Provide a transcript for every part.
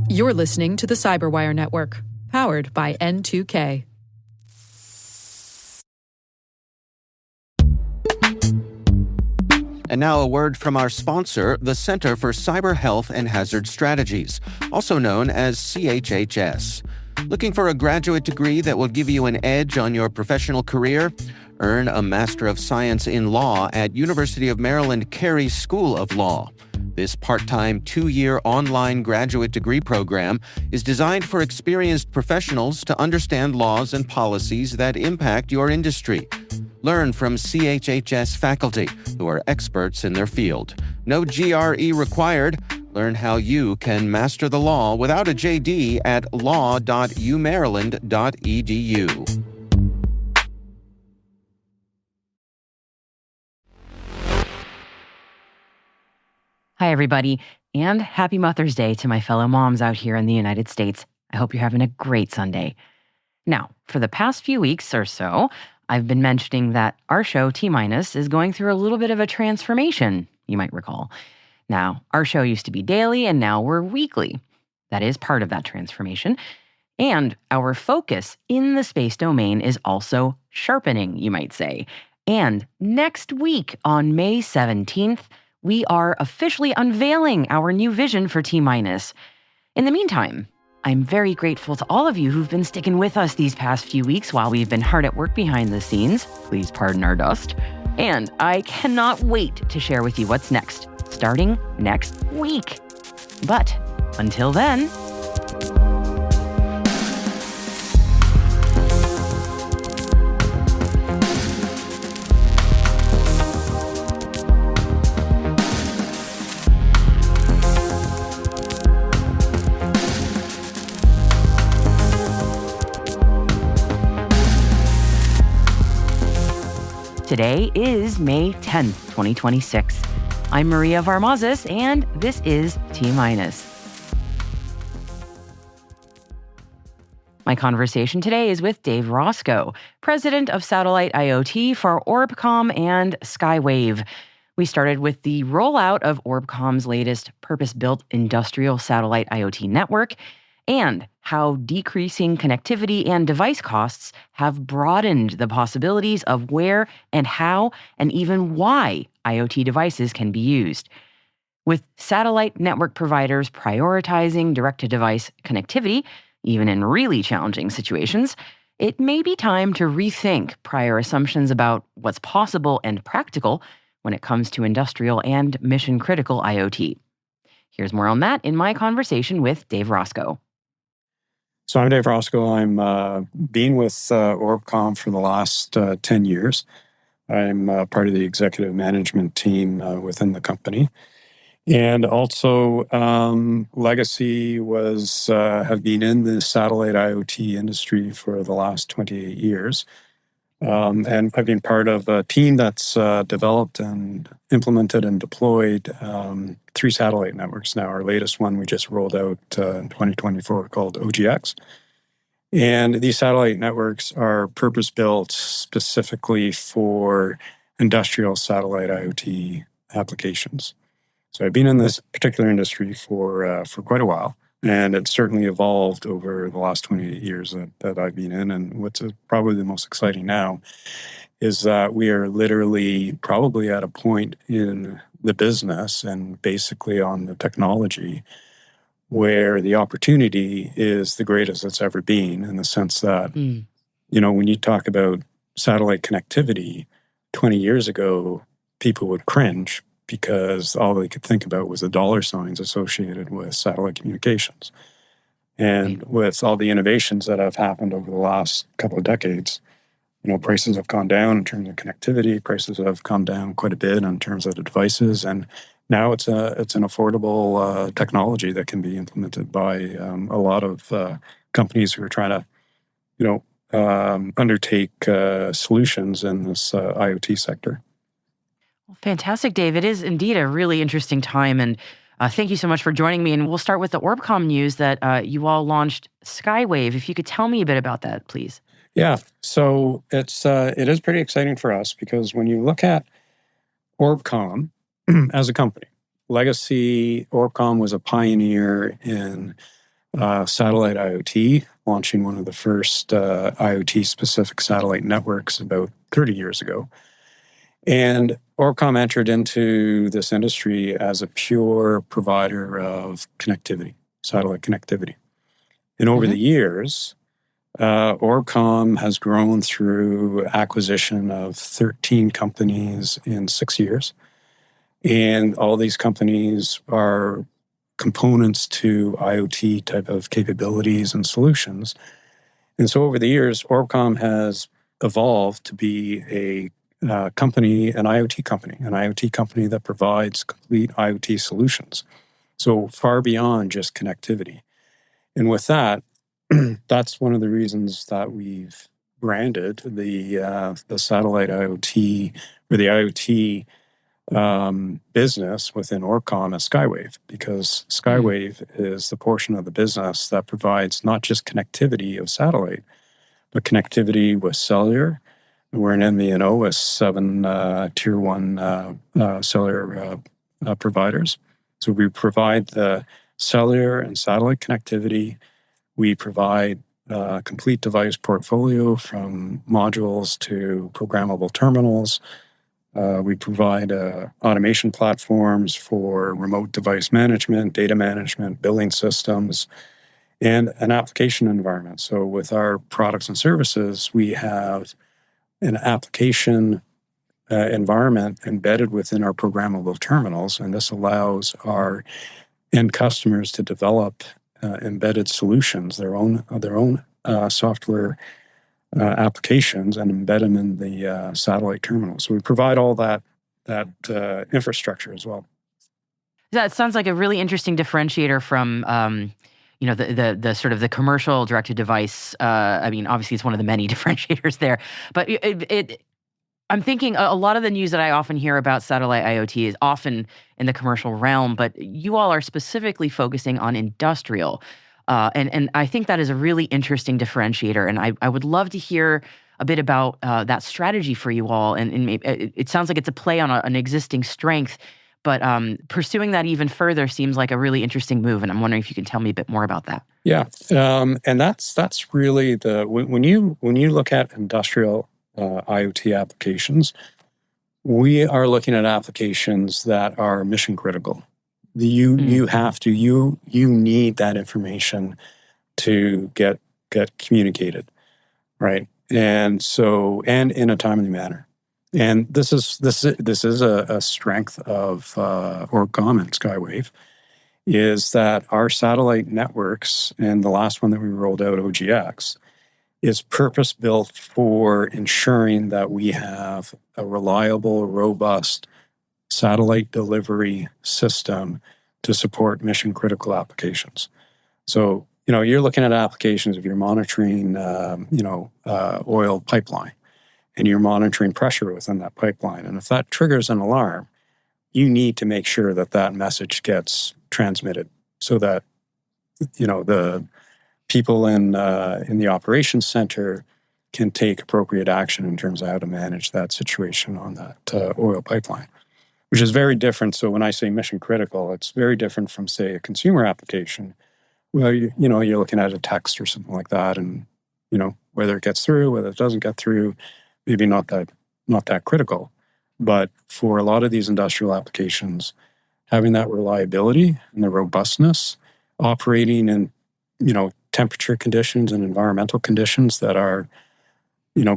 You're listening to the Cyberwire Network, powered by N2K. And now a word from our sponsor, the Center for Cyber Health and Hazard Strategies, also known as CHHS. Looking for a graduate degree that will give you an edge on your professional career? Earn a Master of Science in Law at University of Maryland Carey School of Law. This part-time 2-year online graduate degree program is designed for experienced professionals to understand laws and policies that impact your industry. Learn from CHHS faculty who are experts in their field. No GRE required. Learn how you can master the law without a JD at law.umaryland.edu. Hi, everybody, and happy Mother's Day to my fellow moms out here in the United States. I hope you're having a great Sunday. Now, for the past few weeks or so, I've been mentioning that our show, T-Minus, is going through a little bit of a transformation, you might recall. Now, our show used to be daily, and now we're weekly. That is part of that transformation. And our focus in the space domain is also sharpening, you might say. And next week, on May 17th, we are officially unveiling our new vision for T-Minus. In the meantime, I'm very grateful to all of you who've been sticking with us these past few weeks while we've been hard at work behind the scenes. Please pardon our dust. And I cannot wait to share with you what's next, starting next week. But until then, today is May 10th, 2026. I'm Maria Varmazis, and this is T-Minus. My conversation today is with Dave Roscoe, president of Satellite IoT for Orbcomm and Skywave. We started with the rollout of Orbcomm's latest purpose-built industrial satellite IoT network and how decreasing connectivity and device costs have broadened the possibilities of where and how and even why IoT devices can be used. With satellite network providers prioritizing direct-to-device connectivity, even in really challenging situations, it may be time to rethink prior assumptions about what's possible and practical when it comes to industrial and mission-critical IoT. Here's more on that in my conversation with Dave Roscoe. So I'm Dave Roscoe. I'm been with Orbcomm for the last 10 years. I'm part of the executive management team within the company. And also, legacy was have been in the satellite IoT industry for the last 28 years. And I've been part of a team that's developed and implemented and deployed 3 satellite networks now. Our latest one we just rolled out in 2024 called OGX. And these satellite networks are purpose-built specifically for industrial satellite IoT applications. So I've been in this particular industry for quite a while. And it's certainly evolved over the last 28 years that I've been in. And what's probably the most exciting now is that we are literally probably at a point in the business and basically on the technology where the opportunity is the greatest it's ever been, in the sense that, you know, when you talk about satellite connectivity, 20 years ago, people would cringe because all they could think about was the dollar signs associated with satellite communications. And with all the innovations that have happened over the last couple of decades, you know, prices have gone down in terms of connectivity, prices have come down quite a bit in terms of the devices, and now it's an affordable technology that can be implemented by a lot of companies who are trying to, you know, undertake solutions in this IoT sector. Fantastic, Dave. It is indeed a really interesting time, and thank you so much for joining me. And we'll start with the Orbcomm news that you all launched Skywave. If you could tell me a bit about that, please. Yeah, so it is pretty exciting for us because when you look at Orbcomm as a company, legacy, Orbcomm was a pioneer in satellite IoT, launching one of the first IoT-specific satellite networks about 30 years ago. And Orbcomm entered into this industry as a pure provider of connectivity, satellite connectivity. And over the years, Orbcomm has grown through acquisition of 13 companies in 6 years. And all these companies are components to IoT type of capabilities and solutions. And so over the years, Orbcomm has evolved to be a company, an IoT company that provides complete IoT solutions. So far beyond just connectivity. And with that, that's one of the reasons that we've branded the satellite IoT or the IoT business within Orbcomm as Skywave, because Skywave is the portion of the business that provides not just connectivity of satellite, but connectivity with cellular. We're an MVNO with 7 tier 1 cellular providers. So we provide the cellular and satellite connectivity. We provide a complete device portfolio from modules to programmable terminals. We provide automation platforms for remote device management, data management, billing systems, and an application environment. So with our products and services, we have an application environment embedded within our programmable terminals, and this allows our end customers to develop embedded solutions, their own software applications, and embed them in the satellite terminal. So we provide all that infrastructure as well. That sounds like a really interesting differentiator from the sort of the commercial direct-to-device. I mean, obviously, it's one of the many differentiators there. But I'm thinking a lot of the news that I often hear about satellite IoT is often in the commercial realm, but you all are specifically focusing on industrial. And I think that is a really interesting differentiator. And I would love to hear a bit about that strategy for you all. And maybe, it sounds like it's a play on an existing strength. But pursuing that even further seems like a really interesting move, and I'm wondering if you can tell me a bit more about that. Yeah, and that's really when you look at industrial IoT applications, we are looking at applications that are mission critical. You need that information to get communicated, right? And in a timely manner. And this is a strength of Orbcomm and Skywave, is that our satellite networks, and the last one that we rolled out, OGX, is purpose-built for ensuring that we have a reliable, robust satellite delivery system to support mission-critical applications. So, you're looking at applications if you're monitoring, oil pipeline, and you're monitoring pressure within that pipeline. And if that triggers an alarm, you need to make sure that message gets transmitted so that, the people in the operations center can take appropriate action in terms of how to manage that situation on that oil pipeline, which is very different. So when I say mission critical, it's very different from, say, a consumer application where, you're looking at a text or something like that, and, whether it gets through, whether it doesn't get through, maybe not that critical. But for a lot of these industrial applications, having that reliability and the robustness, operating in, temperature conditions and environmental conditions that are,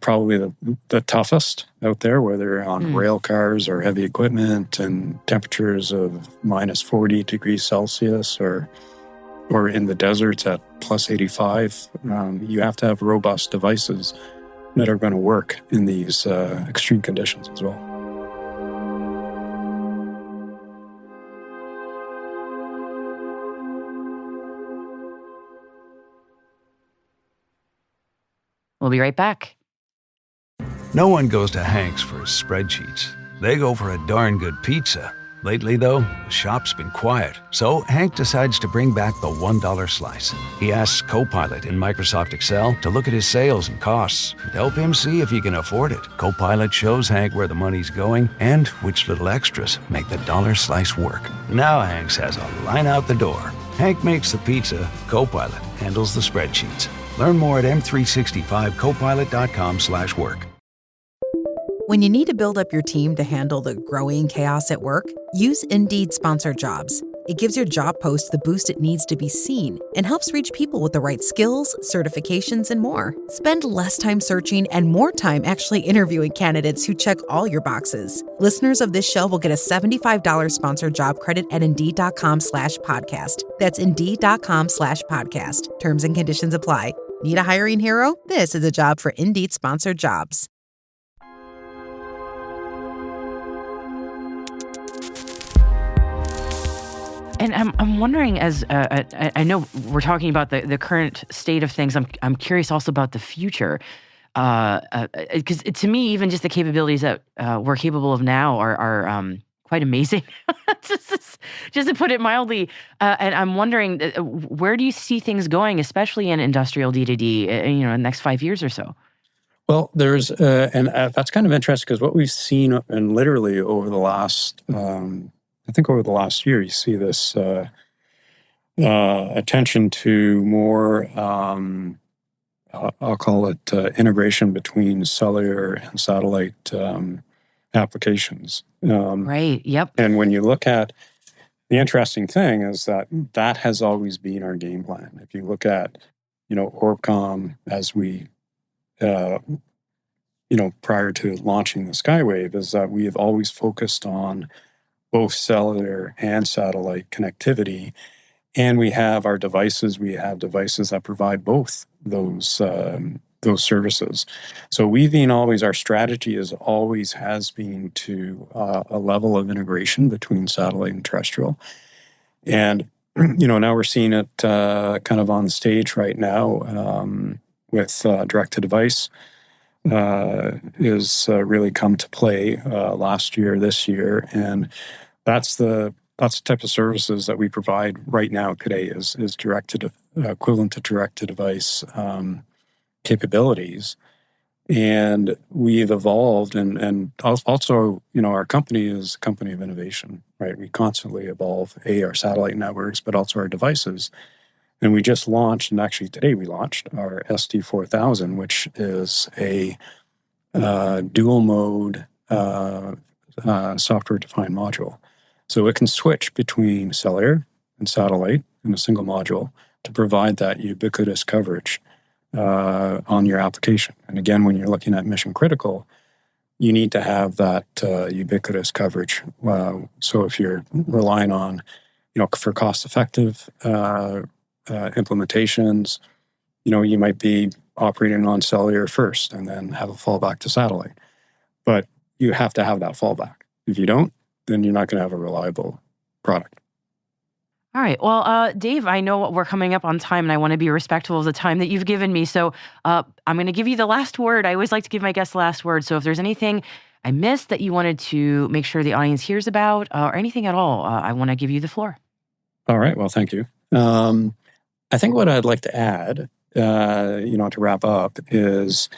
probably the toughest out there, whether on rail cars or heavy equipment, and temperatures of minus 40 degrees Celsius or in the deserts at plus 85, you have to have robust devices that are going to work in these extreme conditions as well. We'll be right back. No one goes to Hank's for spreadsheets. They go for a darn good pizza. Lately, though, the shop's been quiet, so Hank decides to bring back the $1 slice. He asks Copilot in Microsoft Excel to look at his sales and costs and help him see if he can afford it. Copilot shows Hank where the money's going and which little extras make the dollar slice work. Now Hank has a line out the door. Hank makes the pizza, Copilot handles the spreadsheets. Learn more at m365copilot.com/work. When you need to build up your team to handle the growing chaos at work, use Indeed Sponsored Jobs. It gives your job post the boost it needs to be seen and helps reach people with the right skills, certifications, and more. Spend less time searching and more time actually interviewing candidates who check all your boxes. Listeners of this show will get a $75 sponsored job credit at Indeed.com/podcast. That's Indeed.com/podcast. Terms and conditions apply. Need a hiring hero? This is a job for Indeed Sponsored Jobs. And I'm wondering, as I know we're talking about the current state of things, I'm curious also about the future, because to me, even just the capabilities that we're capable of now are quite amazing, just to put it mildly. And I'm wondering, where do you see things going, especially in industrial D2D, in the next 5 years or so? Well, there's, and that's kind of interesting because what we've seen, and literally over the last, I think over the last year, you see this attention to more, I'll call it integration between cellular and satellite applications. Right. Yep. And when you look at the interesting thing is that has always been our game plan. If you look at, Orbcom as we, prior to launching the Skywave, is that we have always focused on both cellular and satellite connectivity. And we have our devices. We have devices that provide both those services. So our strategy has been to a level of integration between satellite and terrestrial. And, now we're seeing it kind of on the stage right now with direct-to-device is really come to play last year, this year. And that's the type of services that we provide right now today is equivalent to direct-to-device capabilities. And we've evolved and also, our company is a company of innovation, right? We constantly evolve, our satellite networks, but also our devices. And we just launched, and actually today we launched our SD4000, which is a dual mode software-defined module. So it can switch between cellular and satellite in a single module to provide that ubiquitous coverage on your application. And again, when you're looking at mission critical, you need to have that ubiquitous coverage. So if you're relying on, for cost-effective implementations, you might be operating on cellular first and then have a fallback to satellite. But you have to have that fallback. If you don't, then you're not going to have a reliable product. All right. Well, Dave, I know we're coming up on time, and I want to be respectful of the time that you've given me. So I'm going to give you the last word. I always like to give my guests the last word. So if there's anything I missed that you wanted to make sure the audience hears about or anything at all, I want to give you the floor. All right. Well, thank you. I think what I'd like to add, to wrap up is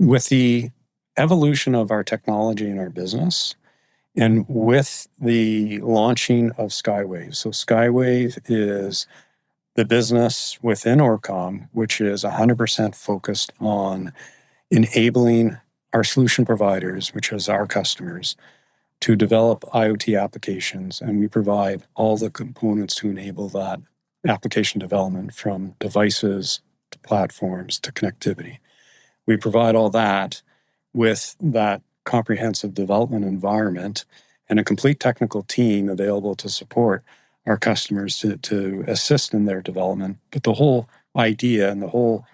with the evolution of our technology and our business, and with the launching of Skywave. So Skywave is the business within Orbcom, which is 100% focused on enabling our solution providers, which is our customers, to develop IoT applications. And we provide all the components to enable that application development, from devices to platforms to connectivity. We provide all that with that comprehensive development environment and a complete technical team available to support our customers to assist in their development. But the whole idea and the whole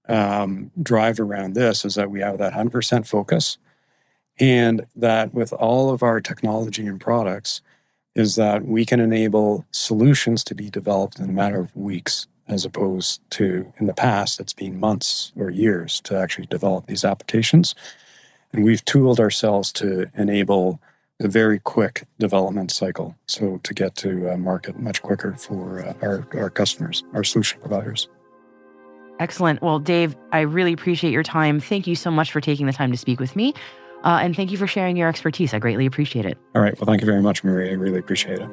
drive around this is that we have that 100% focus, and that with all of our technology and products is that we can enable solutions to be developed in a matter of weeks, as opposed to in the past, it's been months or years to actually develop these applications. And we've tooled ourselves to enable a very quick development cycle. So to get to market much quicker for our customers, our solution providers. Excellent. Well, Dave, I really appreciate your time. Thank you so much for taking the time to speak with me. And thank you for sharing your expertise. I greatly appreciate it. All right. Well, thank you very much, Marie. I really appreciate it.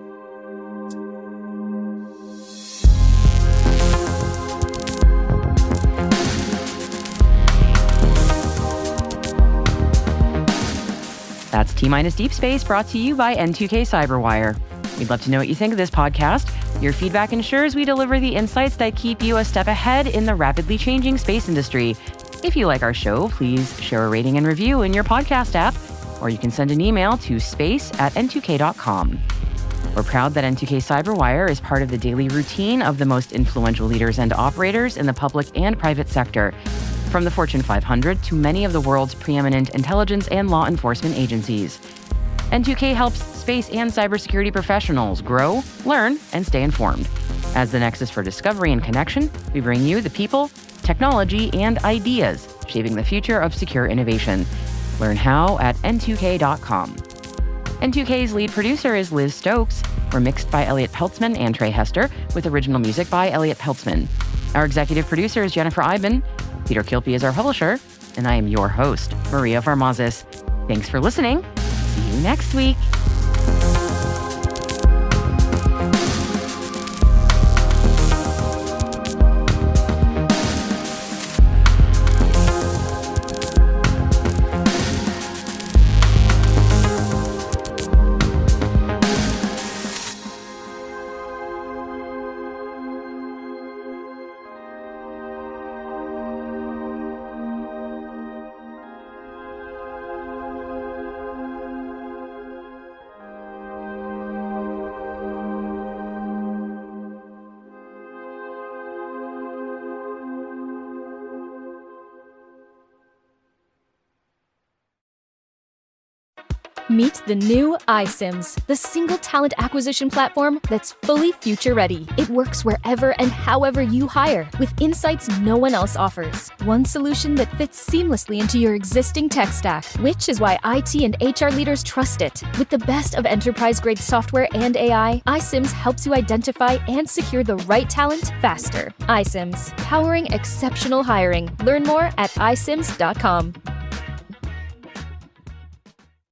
That's T-Minus Deep Space, brought to you by N2K Cyberwire. We'd love to know what you think of this podcast. Your feedback ensures we deliver the insights that keep you a step ahead in the rapidly changing space industry. If you like our show, please share a rating and review in your podcast app, or you can send an email to space@n2k.com. We're proud that N2K Cyberwire is part of the daily routine of the most influential leaders and operators in the public and private sector, from the Fortune 500 to many of the world's preeminent intelligence and law enforcement agencies. N2K helps space and cybersecurity professionals grow, learn, and stay informed. As the nexus for discovery and connection, we bring you the people, technology, and ideas shaping the future of secure innovation. Learn how at n2k.com. N2K's lead producer is Liz Stokes. We're mixed by Elliot Peltzman and Trey Hester, with original music by Elliot Peltzman. Our executive producer is Jennifer Iben. Peter Kilpie is our publisher, and I am your host, Maria Farmazis. Thanks for listening. See you next week. Meet the new iSIMS, the single talent acquisition platform that's fully future-ready. It works wherever and however you hire, with insights no one else offers. One solution that fits seamlessly into your existing tech stack, which is why IT and HR leaders trust it. With the best of enterprise-grade software and AI, iSIMS helps you identify and secure the right talent faster. iSIMS, powering exceptional hiring. Learn more at isims.com.